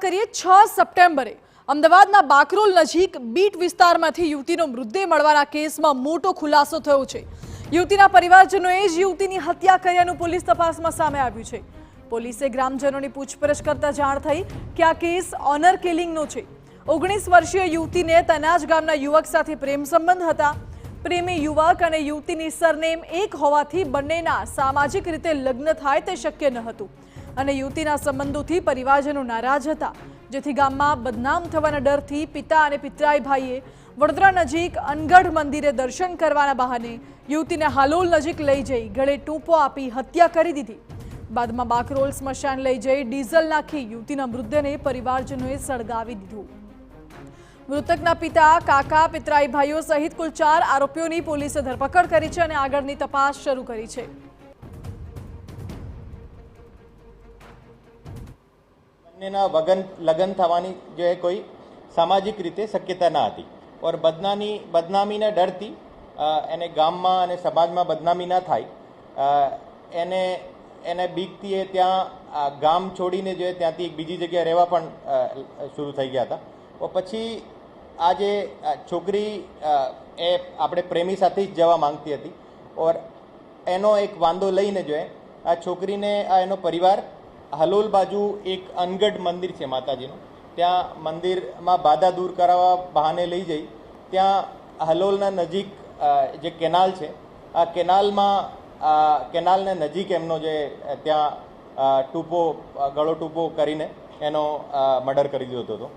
કરીએ 6 સપ્ટેમ્બરે અમદાવાદના બાકરોલ નજીક બીટ વિસ્તારમાંથી યુવતીનો મૃતદેહ મળવાના કેસમાં મોટો ખુલાસો થયો છે। યુવતીના પરિવારજનોએ જ યુવતીની હત્યા કર્યાનું પોલીસ તપાસમાં સામે આવ્યું છે। પોલીસે ગ્રામજનોની પૂછપરછ કરતા જાણ થઈ કે આ કેસ ઓનર કિલિંગનો છે। 19 વર્ષીય યુવતીને તનાજ ગામના યુવક સાથે પ્રેમ સંબંધ હતા। પ્રેમી યુવક અને યુવતીની સરનેમ એક હોવાથી બંનેના સામાજિક રીતે લગ્ન થાય તે શક્ય ન હતું અને યુવતીના સંબંધોથી પરિવારજનો નારાજ હતા, જેથી ગામમાં બદનામ થવાના ડરથી પિતા અને પિતરાઈ ભાઈએ વડોદરા નજીક અનગઢ મંદિરે દર્શન કરવાના બહાને યુવતીને હાલોલ નજીક લઈ જઈ ગળે ટૂંપો આપી હત્યા કરી દીધી। બાદમાં બાકરોલ સ્મશાન લઈ જઈ ડીઝલ નાખી યુવતીના મૃતદેહને પરિવારજનોએ સળગાવી દીધું। મૃતકના પિતા, કાકા, પિતરાઈ ભાઈઓ સહિત કુલ 4 આરોપીઓની પોલીસે ધરપકડ કરી છે અને આગળની તપાસ શરૂ કરી છે। लगन थवानी जो है कोई सामाजिक रीते शक्यता न थी और बदनामी ने डर थी एने गाम में अने समाज में बदनामी न थाय एने एने बीक थी त्या गाम छोड़ीने जो है त्यांथी एक बीजी जगह रहेवा पण शुरू थई गया था। और पछी आज छोकरी ए आपणे प्रेमी साथे ज जवा मांगती हती और एनो एक वांधो लईने जो है आ छोकरी ने एनो परिवार हलोल बाजू एक अनगढ़ मंदिर है माताजी त्या मंदिर में बाधा दूर करावा बहाने लई जई त्या हलोलना नजीक जे केनाल है आ केनाल में केनाल ने नजीक एमनो जे त्या टूपो गळो टूपो करीने एनो मर्डर करी दीधो हतो।